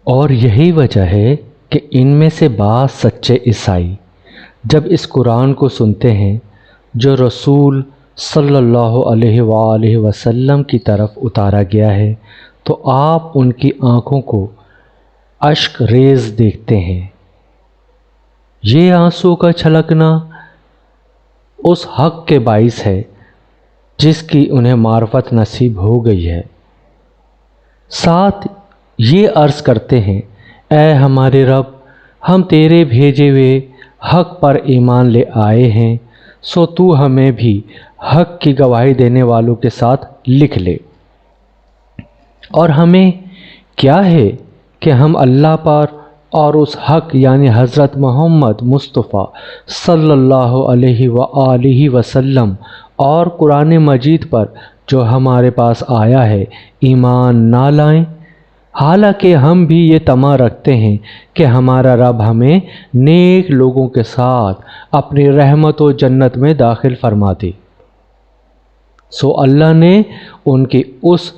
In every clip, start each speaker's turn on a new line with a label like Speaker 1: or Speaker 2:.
Speaker 1: اور یہی وجہ ہے کہ ان میں سے بعض سچے عیسائی جب اس قرآن کو سنتے ہیں جو رسول صلی اللہ علیہ وآلہ وسلم کی طرف اتارا گیا ہے تو آپ ان کی آنکھوں کو اشک ریز دیکھتے ہیں۔ یہ آنسو کا چھلکنا اس حق کے باعث ہے جس کی انہیں معرفت نصیب ہو گئی ہے۔ ساتھ یہ عرض کرتے ہیں، اے ہمارے رب، ہم تیرے بھیجے ہوئے حق پر ایمان لے آئے ہیں، سو تو ہمیں بھی حق کی گواہی دینے والوں کے ساتھ لکھ لے۔ اور ہمیں کیا ہے کہ ہم اللہ پر اور اس حق یعنی حضرت محمد مصطفیٰ صلی اللہ علیہ وآلہ وسلم اور قرآن مجید پر جو ہمارے پاس آیا ہے ایمان نہ لائیں، حالانکہ ہم بھی یہ طمع رکھتے ہیں کہ ہمارا رب ہمیں نیک لوگوں کے ساتھ اپنی رحمت و جنت میں داخل فرما دے۔ سو اللہ نے ان کی اس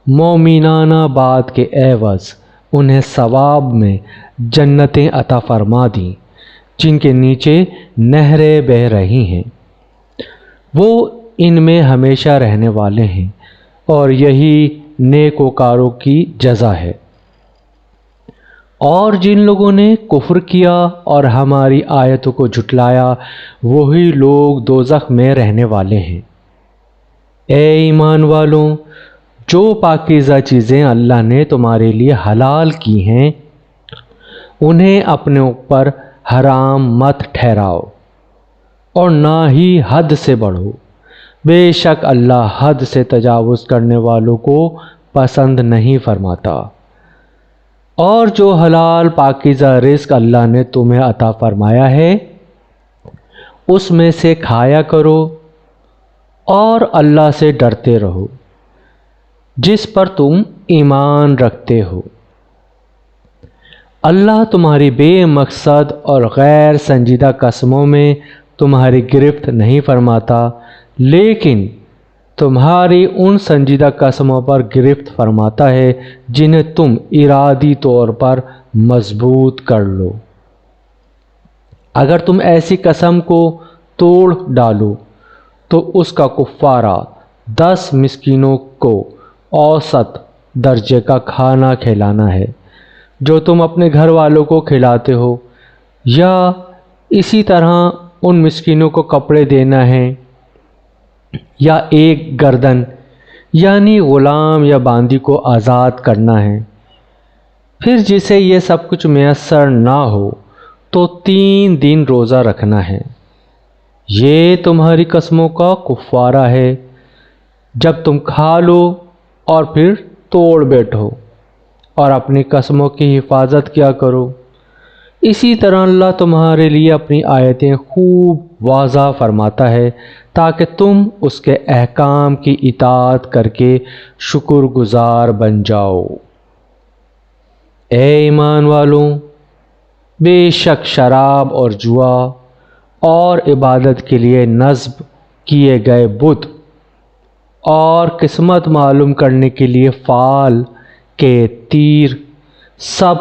Speaker 1: مومنانہ بات کے عوض انہیں ثواب میں جنتیں عطا فرما دیں جن کے نیچے نہریں بہہ رہی ہیں، وہ ان میں ہمیشہ رہنے والے ہیں، اور یہی نیکوکاروں کی جزا ہے۔ اور جن لوگوں نے کفر کیا اور ہماری آیتوں کو جھٹلایا وہی لوگ دوزخ میں رہنے والے ہیں۔ اے ایمان والوں، جو پاکیزہ چیزیں اللہ نے تمہارے لیے حلال کی ہیں انہیں اپنے اوپر حرام مت ٹھہراؤ اور نہ ہی حد سے بڑھو، بے شک اللہ حد سے تجاوز کرنے والوں کو پسند نہیں فرماتا۔ اور جو حلال پاکیزہ رزق اللہ نے تمہیں عطا فرمایا ہے اس میں سے کھایا کرو اور اللہ سے ڈرتے رہو جس پر تم ایمان رکھتے ہو۔ اللہ تمہاری بے مقصد اور غیر سنجیدہ قسموں میں تمہاری گرفت نہیں فرماتا، لیکن تمہاری ان سنجیدہ قسموں پر گرفت فرماتا ہے جنہیں تم ارادی طور پر مضبوط کر لو۔ اگر تم ایسی قسم کو توڑ ڈالو تو اس کا کفارہ 10 مسکینوں کو اوسط درجے کا کھانا کھلانا ہے جو تم اپنے گھر والوں کو کھلاتے ہو، یا اسی طرح ان مسکینوں کو کپڑے دینا ہے، یا ایک گردن یعنی غلام یا باندی کو آزاد کرنا ہے۔ پھر جسے یہ سب کچھ میسر نہ ہو تو 3 دن روزہ رکھنا ہے۔ یہ تمہاری قسموں کا کفارہ ہے جب تم کھا لو اور پھر توڑ بیٹھو، اور اپنی قسموں کی حفاظت کیا کرو۔ اسی طرح اللہ تمہارے لیے اپنی آیتیں خوب واضح فرماتا ہے تاکہ تم اس کے احکام کی اطاعت کر کے شکر گزار بن جاؤ۔ اے ایمان والوں، بے شک شراب اور جوا اور عبادت کے لیے نصب کیے گئے بت اور قسمت معلوم کرنے کے لیے فال کے تیر سب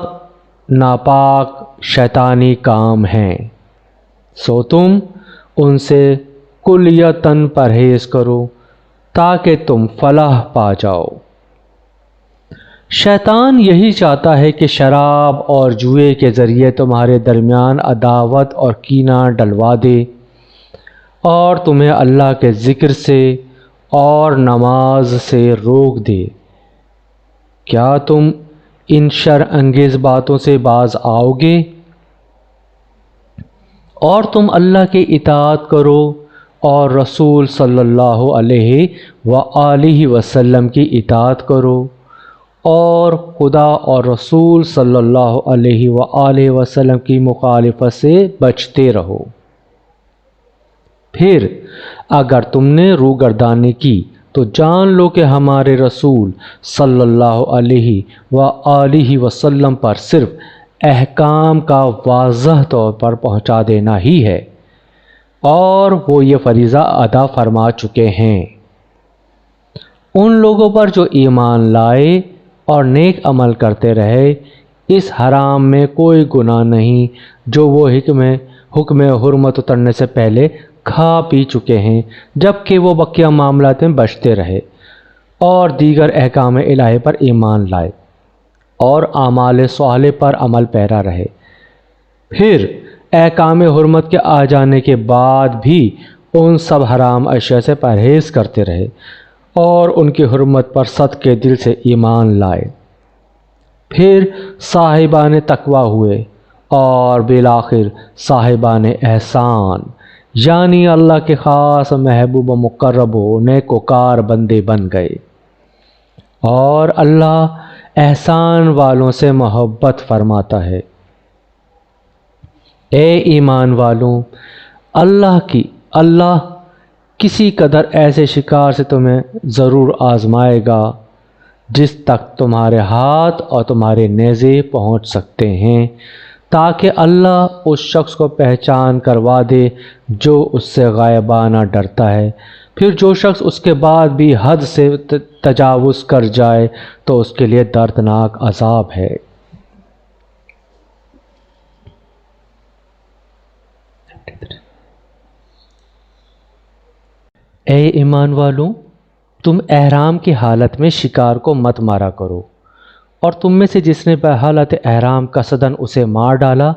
Speaker 1: ناپاک شیطانی کام ہیں، سو تم ان سے کلیتاً پرہیز کرو تاکہ تم فلاح پا جاؤ۔ شیطان یہی چاہتا ہے کہ شراب اور جوئے کے ذریعے تمہارے درمیان عداوت اور کینہ ڈلوا دے اور تمہیں اللہ کے ذکر سے اور نماز سے روک دے۔ کیا تم ان شر انگیز باتوں سے باز آؤ گے؟ اور تم اللہ کی اطاعت کرو اور رسول صلی اللہ علیہ وآلہ وسلم کی اطاعت کرو، اور خدا اور رسول صلی اللہ علیہ وآلہ وسلم کی مخالفت سے بچتے رہو۔ پھر اگر تم نے روگردانی کی تو جان لو کہ ہمارے رسول صلی اللہ علیہ وآلہ وسلم پر صرف احکام کا واضح طور پر پہنچا دینا ہی ہے، اور وہ یہ فریضہ ادا فرما چکے ہیں۔ ان لوگوں پر جو ایمان لائے اور نیک عمل کرتے رہے اس حرام میں کوئی گناہ نہیں جو وہ حکم حرمت اترنے سے پہلے کھا پی چکے ہیں، جبکہ وہ بقیہ معاملات میں بچتے رہے اور دیگر احکام الہی پر ایمان لائے اور اعمال صالح پر عمل پیرا رہے۔ پھر احکام حرمت کے آ جانے کے بعد بھی ان سب حرام اشیاء سے پرہیز کرتے رہے اور ان کی حرمت پر صدقے دل سے ایمان لائے۔ پھر صاحبان تقوی ہوئے اور بالآخر صاحبان احسان یعنی اللہ کے خاص محبوب و مقرب و نیک وکار بندے بن گئے۔ اور اللہ احسان والوں سے محبت فرماتا ہے۔ اے ایمان والوں، اللہ کسی قدر ایسے شکار سے تمہیں ضرور آزمائے گا جس تک تمہارے ہاتھ اور تمہارے نیزے پہنچ سکتے ہیں، تاکہ اللہ اس شخص کو پہچان کروا دے جو اس سے غائبانہ ڈرتا ہے۔ پھر جو شخص اس کے بعد بھی حد سے تجاوز کر جائے تو اس کے لیے دردناک عذاب ہے۔ اے ایمان والوں، تم احرام کی حالت میں شکار کو مت مارا کرو، اور تم میں سے جس نے بحالت احرام قصداً اسے مار ڈالا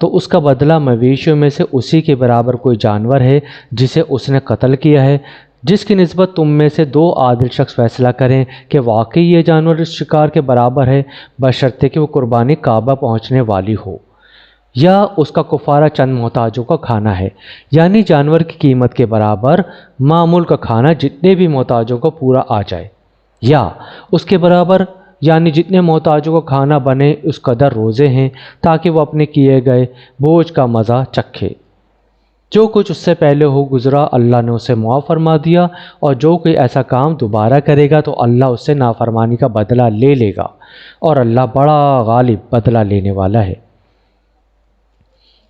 Speaker 1: تو اس کا بدلہ مویشیوں میں سے اسی کے برابر کوئی جانور ہے جسے اس نے قتل کیا ہے، جس کی نسبت تم میں سے دو عادل شخص فیصلہ کریں کہ واقعی یہ جانور اس شکار کے برابر ہے، بشرطے کہ وہ قربانی کعبہ پہنچنے والی ہو، یا اس کا کفارہ چند محتاجوں کا کھانا ہے، یعنی جانور کی قیمت کے برابر معمول کا کھانا جتنے بھی محتاجوں کو پورا آ جائے، یا اس کے برابر یعنی جتنے محتاجوں کو کھانا بنے اس قدر روزے ہیں تاکہ وہ اپنے کیے گئے بوجھ کا مزہ چکھے۔ جو کچھ اس سے پہلے ہو گزرا اللہ نے اسے معاف فرما دیا، اور جو کوئی ایسا کام دوبارہ کرے گا تو اللہ اس سے نافرمانی کا بدلہ لے لے گا، اور اللہ بڑا غالب بدلہ لینے والا ہے۔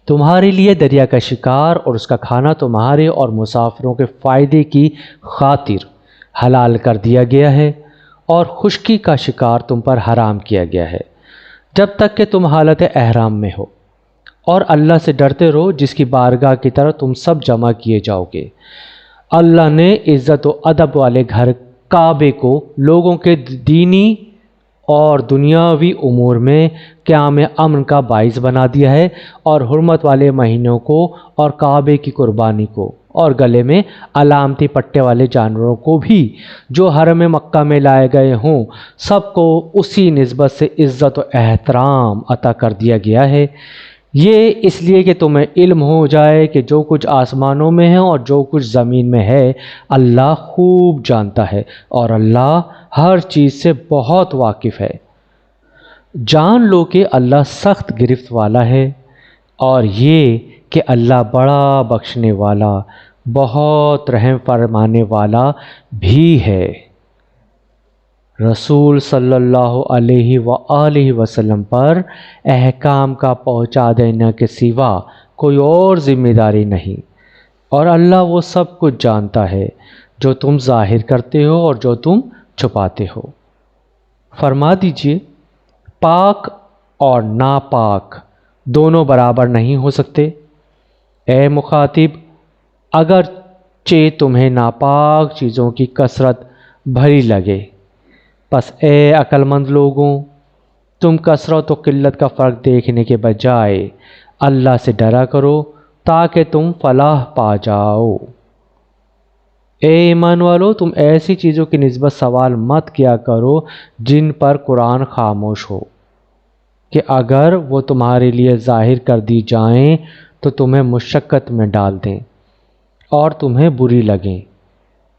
Speaker 1: تمہارے لیے دریا کا شکار اور اس کا کھانا تمہارے اور مسافروں کے فائدے کی خاطر حلال کر دیا گیا ہے، اور خشکی کا شکار تم پر حرام کیا گیا ہے جب تک کہ تم حالت احرام میں ہو، اور اللہ سے ڈرتے رہو جس کی بارگاہ کی طرح تم سب جمع کیے جاؤ گے۔ اللہ نے عزت و ادب والے گھر کعبے کو لوگوں کے دینی اور دنیاوی امور میں قیام امن کا باعث بنا دیا ہے، اور حرمت والے مہینوں کو اور کعبے کی قربانی کو اور گلے میں علامتی پٹے والے جانوروں کو بھی جو حرم مکہ میں لائے گئے ہوں سب کو اسی نسبت سے عزت و احترام عطا کر دیا گیا ہے۔ یہ اس لیے کہ تمہیں علم ہو جائے کہ جو کچھ آسمانوں میں ہے اور جو کچھ زمین میں ہے اللہ خوب جانتا ہے، اور اللہ ہر چیز سے بہت واقف ہے۔ جان لو کہ اللہ سخت گرفت والا ہے، اور یہ کہ اللہ بڑا بخشنے والا بہت رحم فرمانے والا بھی ہے۔ رسول صلی اللہ علیہ وآلہ وسلم پر احکام کا پہنچا دینے کے سوا کوئی اور ذمہ داری نہیں، اور اللہ وہ سب کچھ جانتا ہے جو تم ظاہر کرتے ہو اور جو تم چھپاتے ہو۔ فرما دیجئے، پاک اور ناپاک دونوں برابر نہیں ہو سکتے۔ اے مخاطب، اگرچہ تمہیں ناپاک چیزوں کی کثرت بھری لگے، پس اے عقل مند لوگوں، تم کثرت و قلت کا فرق دیکھنے کے بجائے اللہ سے ڈرا کرو تاکہ تم فلاح پا جاؤ۔ اے ایمان والو، تم ایسی چیزوں کی نسبت سوال مت کیا کرو جن پر قرآن خاموش ہو، کہ اگر وہ تمہارے لیے ظاہر کر دی جائیں تو تمہیں مشقت میں ڈال دیں اور تمہیں بری لگیں،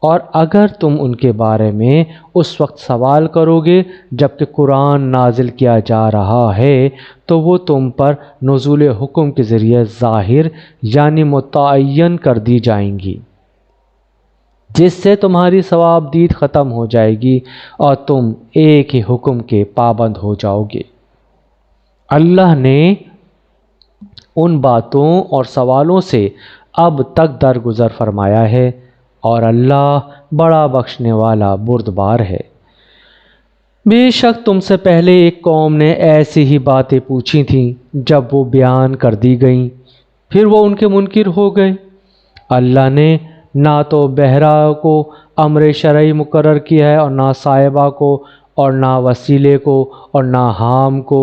Speaker 1: اور اگر تم ان کے بارے میں اس وقت سوال کرو گے جب کہ قرآن نازل کیا جا رہا ہے تو وہ تم پر نزول حکم کے ذریعے ظاہر یعنی متعین کر دی جائیں گی، جس سے تمہاری ثواب دید ختم ہو جائے گی اور تم ایک ہی حکم کے پابند ہو جاؤ گے۔ اللہ نے ان باتوں اور سوالوں سے اب تک درگزر فرمایا ہے، اور اللہ بڑا بخشنے والا بردبار ہے۔ بے شک تم سے پہلے ایک قوم نے ایسی ہی باتیں پوچھی تھیں، جب وہ بیان کر دی گئیں پھر وہ ان کے منکر ہو گئے۔ اللہ نے نہ تو بہرا کو امر شرعی مقرر کیا ہے اور نہ صاحبہ کو اور نہ وسیلے کو اور نہ حام کو،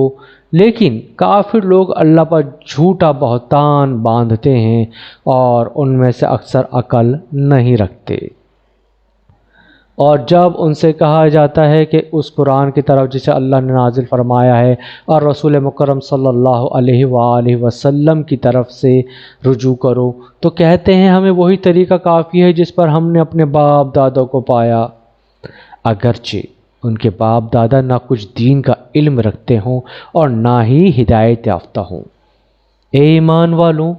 Speaker 1: لیکن کافر لوگ اللہ پر جھوٹا بہتان باندھتے ہیں اور ان میں سے اکثر عقل نہیں رکھتے۔ اور جب ان سے کہا جاتا ہے کہ اس قرآن کی طرف جسے اللہ نے نازل فرمایا ہے اور رسول مکرم صلی اللہ علیہ وآلہ وسلم کی طرف سے رجوع کرو، تو کہتے ہیں ہمیں وہی طریقہ کافی ہے جس پر ہم نے اپنے باپ دادوں کو پایا، اگرچہ ان کے باپ دادا نہ کچھ دین کا علم رکھتے ہوں اور نہ ہی ہدایت یافتہ ہوں۔ اے ایمان والوں،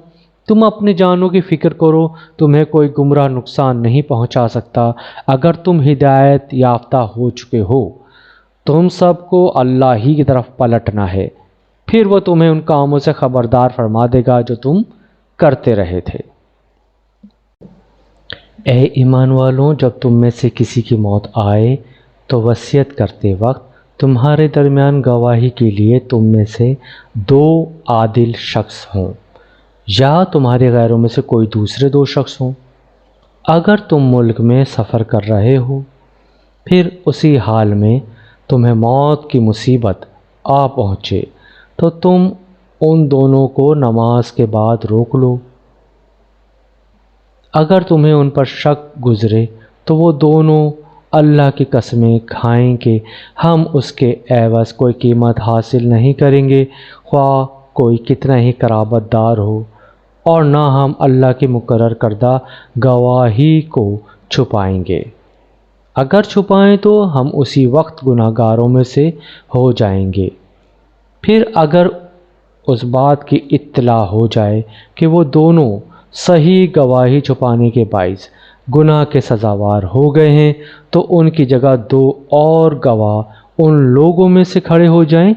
Speaker 1: تم اپنے جانوں کی فکر کرو، تمہیں کوئی گمراہ نقصان نہیں پہنچا سکتا اگر تم ہدایت یافتہ ہو چکے ہو۔ تم سب کو اللہ ہی کی طرف پلٹنا ہے، پھر وہ تمہیں ان کاموں سے خبردار فرما دے گا جو تم کرتے رہے تھے۔ اے ایمان والوں، جب تم میں سے کسی کی موت آئے تو وصیت کرتے وقت تمہارے درمیان گواہی کے لیے تم میں سے 2 عادل شخص ہوں، یا تمہارے غیروں میں سے کوئی دوسرے 2 شخص ہوں۔ اگر تم ملک میں سفر کر رہے ہو، پھر اسی حال میں تمہیں موت کی مصیبت آ پہنچے تو تم ان دونوں کو نماز کے بعد روک لو۔ اگر تمہیں ان پر شک گزرے تو وہ دونوں اللہ کی قسمیں کھائیں کہ ہم اس کے عوض کوئی قیمت حاصل نہیں کریں گے، خواہ کوئی کتنا ہی قرابت دار ہو، اور نہ ہم اللہ کی مقرر کردہ گواہی کو چھپائیں گے۔ اگر چھپائیں تو ہم اسی وقت گناہ گاروں میں سے ہو جائیں گے۔ پھر اگر اس بات کی اطلاع ہو جائے کہ وہ دونوں صحیح گواہی چھپانے کے باعث گناہ کے سزاوار ہو گئے ہیں، تو ان کی جگہ 2 اور گواہ ان لوگوں میں سے کھڑے ہو جائیں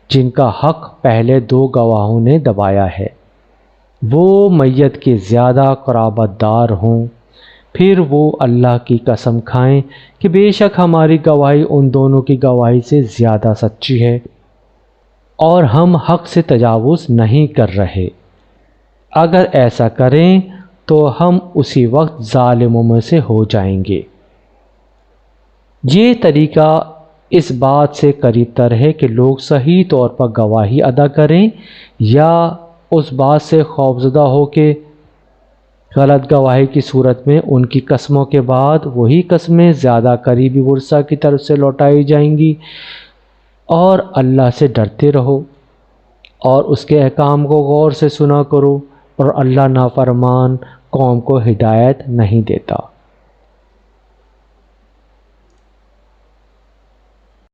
Speaker 1: جن کا حق پہلے 2 گواہوں نے دبایا ہے، وہ میت کے زیادہ قرابت دار ہوں۔ پھر وہ اللہ کی قسم کھائیں کہ بے شک ہماری گواہی ان دونوں کی گواہی سے زیادہ سچی ہے اور ہم حق سے تجاوز نہیں کر رہے۔ اگر ایسا کریں تو ہم اسی وقت ظالموں میں سے ہو جائیں گے۔ یہ طریقہ اس بات سے قریب تر ہے کہ لوگ صحیح طور پر گواہی ادا کریں، یا اس بات سے خوفزدہ ہو کہ غلط گواہی کی صورت میں ان کی قسموں کے بعد وہی قسمیں زیادہ قریبی ورثہ کی طرف سے لوٹائی جائیں گی۔ اور اللہ سے ڈرتے رہو اور اس کے احکام کو غور سے سنا کرو، اور اللہ نافرمان قوم کو ہدایت نہیں دیتا۔